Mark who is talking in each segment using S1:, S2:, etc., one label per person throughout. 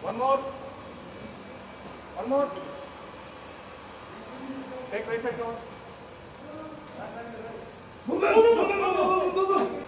S1: One more. One more. Take right side down.
S2: Move it! Move it! Move it! Move it!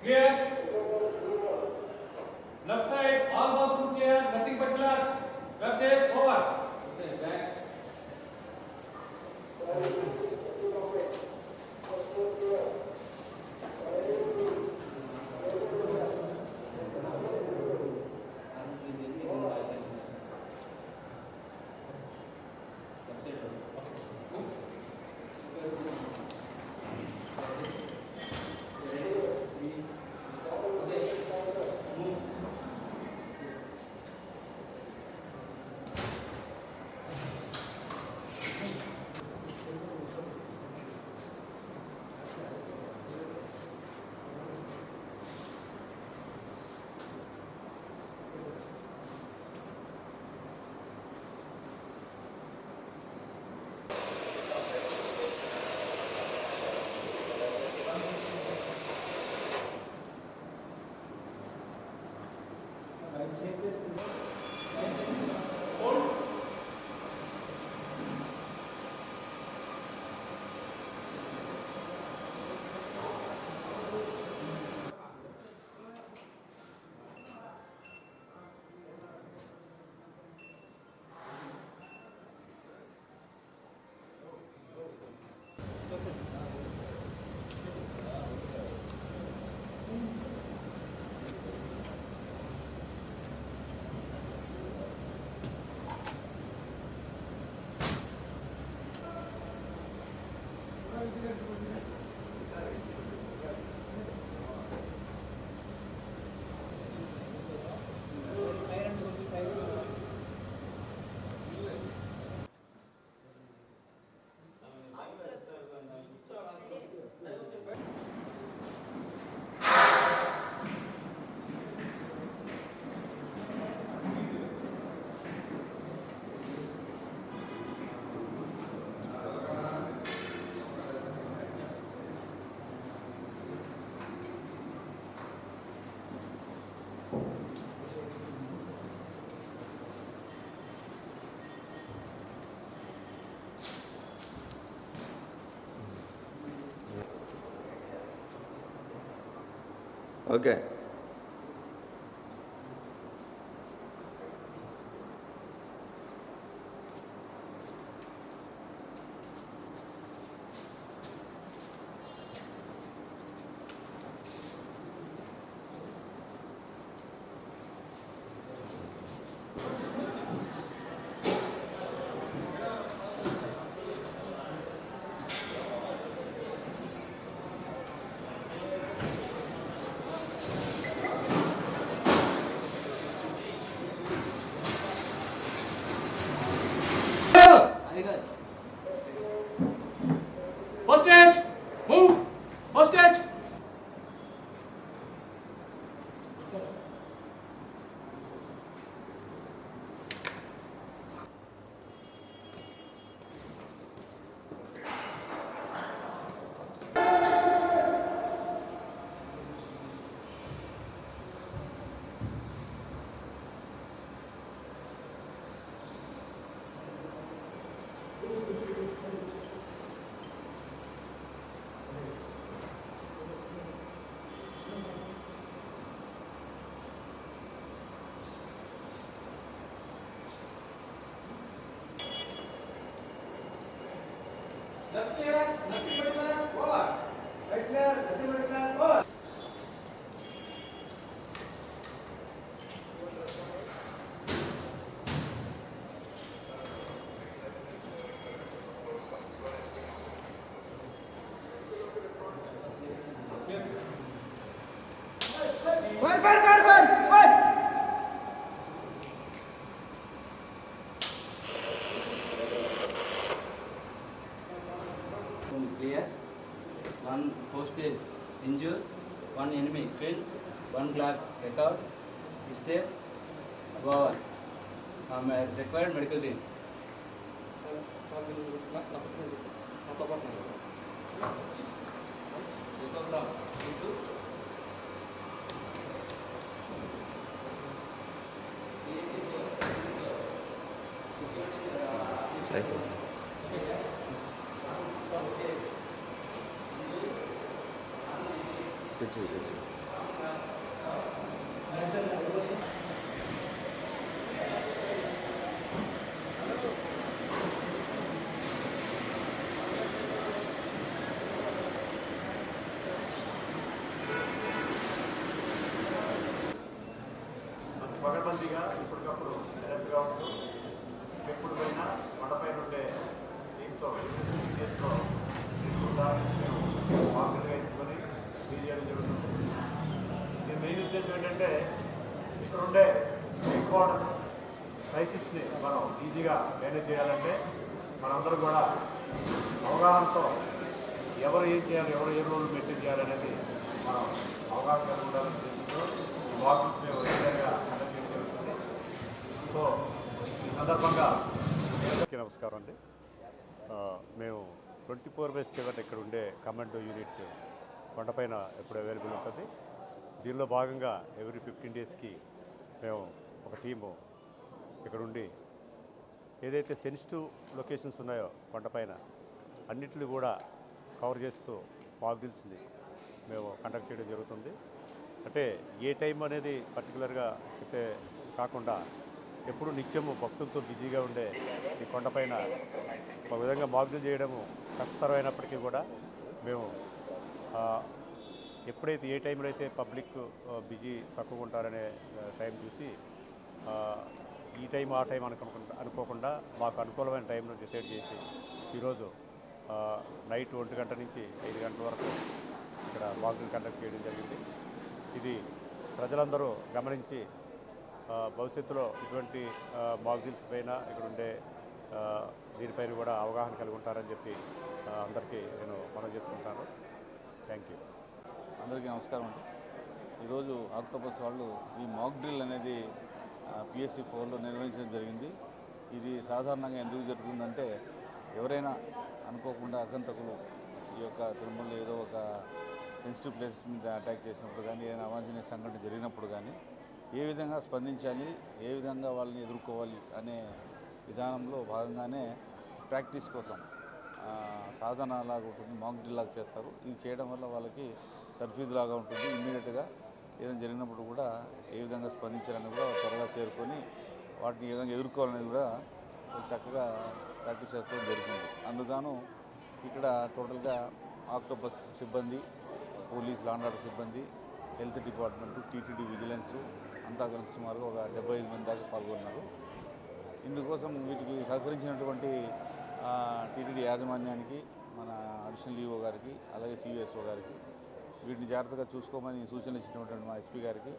S1: Clear. Left side, all bathrooms clear, nothing but glass. Left side, over.
S3: Okay.
S1: Hostage! Move! Hostage! Left clear, nothing but glass, forward. Right clear, nothing but glass, forward.
S2: Fire!
S4: Clear. One hostage injured, one enemy killed, one black recovered. It's safe. Over. Required medical team.
S3: కూర్చో కూర్చో.
S5: పగడ్బందీగా ఇప్పటికప్పుడు అలర్ట్గా ఉంటూ ఎప్పుడు పోయినా కొండపైన ఉండే దీంతో చేతితో మేము వాకులుగా ఎంచుకొని డీల్ చేయడం జరుగుతుంది. దీని మెయిన్ ఉద్దేశం ఏంటంటే ఇక్కడ ఉండే ఇంపార్టెంట్ క్రైసిస్ని మనం ఈజీగా మేనేజ్ చేయాలంటే మనందరం కూడా అవగాహనతో ఎవరు ఏం చేయాలి, ఎవరు ఏ రోజులు మెయింటైన్ చేయాలనేది మనం అవగాహన కలిగి ఉండాలని ఉద్దేశంతో ఈ వాకింగ్స్ మేము రెగ్యులర్గా కండక్ట్ చేయడం జరుగుతుంది. సో ఈ సందర్భంగా అందరికీ నమస్కారం అండి. మేము 24/7 ఇక్కడ ఉండే కమాండో యూనిట్ కొండపైన ఎప్పుడు అవైలబుల్ ఉంటుంది. దీనిలో భాగంగా ఎవ్రీ 15 డేస్కి మేము ఒక టీము ఇక్కడ ఉండి ఏదైతే సెన్సిటివ్ లొకేషన్స్ ఉన్నాయో కొండపైన అన్నిటిని కూడా కవర్ చేస్తూ మాక్ డ్రిల్స్ని మేము కండక్ట్ చేయడం జరుగుతుంది. అంటే ఏ టైం అనేది పర్టికులర్గా చెప్పే కాకుండా ఎప్పుడు నిత్యము భక్తులతో బిజీగా ఉండే ఈ కొండపైన ఒక విధంగా మాక్ డ్రిల్ చేయడము కష్టతరమైనప్పటికీ కూడా మేము ఎప్పుడైతే ఏ టైంలో అయితే పబ్లిక్ బిజీ తక్కువ ఉంటారనే టైం చూసి ఈ టైం ఆ టైం అనుకోకుండా మాకు అనుకూలమైన టైంలో డిసైడ్ చేసి ఈరోజు నైట్ 1 గంట నుంచి 5 గంటల వరకు ఇక్కడ మాక్ డ్రిల్ కండక్ట్ చేయడం జరిగింది. ఇది ప్రజలందరూ గమనించి భవిష్యత్తులో ఇటువంటి మాక్ డ్రిల్స్ పైన ఇక్కడ ఉండే దీనిపైన కూడా అవగాహన కలిగి ఉంటారని చెప్పి అందరికీ నేను మనవి చేసుకుంటాను. Thank you.
S3: అందరికీ నమస్కారం అండి. ఈరోజు ఆక్టోపస్ వాళ్ళు ఈ మాక్ డ్రిల్ అనేది PSC 4లో నిర్వహించడం జరిగింది. ఇది సాధారణంగా ఎందుకు జరుగుతుందంటే ఎవరైనా అనుకోకుండా అగంతకులు ఈ యొక్క తిరుమలలో ఏదో ఒక సెన్సిటివ్ ప్లేసెస్ మీద అటాక్ చేసినప్పుడు కానీ ఏదైనా అవాంఛనీయ సంఘటన జరిగినప్పుడు కానీ ఏ విధంగా స్పందించాలి, ఏ విధంగా వాళ్ళని ఎదుర్కోవాలి అనే విధానంలో భాగంగానే ప్రాక్టీస్ కోసం సాధన లాగా ఉంటుంది, మాక్ డ్రిల్ లాగా చేస్తారు. ఇది చేయడం వల్ల వాళ్ళకి తర్ఫీదు లాగా ఉంటుంది. ఇమ్మీడియట్గా ఏదైనా జరిగినప్పుడు కూడా ఏ విధంగా స్పందించాలని కూడా త్వరగా చేరుకొని వాటిని ఏ విధంగా ఎదుర్కోవాలని కూడా చక్కగా ప్రాక్టీస్ చేసుకోవడం జరుగుతుంది. అందుకను ఇక్కడ టోటల్గా ఆక్టోపస్ సిబ్బంది, పోలీస్ లా అండ్ ఆర్డర్ సిబ్బంది, హెల్త్ డిపార్ట్మెంటు, టీటీడీ విజిలెన్స్ అంతా కలిసి సుమారుగా ఒక 75 మంది దాకా పాల్గొన్నారు. ఇందుకోసం వీటికి సహకరించినటువంటి టీటీడీ యాజమాన్యానికి, మన అడిషనల్ ఈఓ గారికి, అలాగే CSO గారికి, వీటిని జాగ్రత్తగా చూసుకోమని సూచనలు ఇచ్చినటువంటి మా SP గారికి,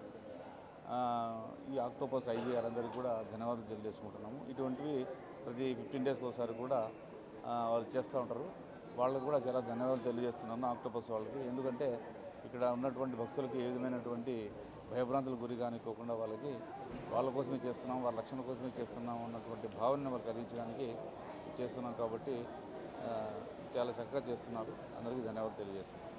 S3: ఈ ఆక్టోపస్ IG గారందరికీ కూడా ధన్యవాదాలు తెలియజేసుకుంటున్నాము. ఇటువంటివి ప్రతి 15 డేస్కి ఒకసారి కూడా వాళ్ళు చేస్తూ ఉంటారు. వాళ్ళకు కూడా చాలా ధన్యవాదాలు తెలియజేస్తున్నాను ఆక్టోపస్ వాళ్ళకి. ఎందుకంటే ఇక్కడ ఉన్నటువంటి భక్తులకి ఏ విధమైనటువంటి భయభ్రాంతులకు గురి కానివ్వకుండా వాళ్ళ కోసమే చేస్తున్నాం, వాళ్ళ రక్షణ కోసమే చేస్తున్నాం అన్నటువంటి భావనను వాళ్ళు కలిగించడానికి చేస్తున్నాం. కాబట్టి చాలా చక్కగా చేస్తున్నారు. అందరికీ ధన్యవాదాలు తెలియజేస్తున్నాను.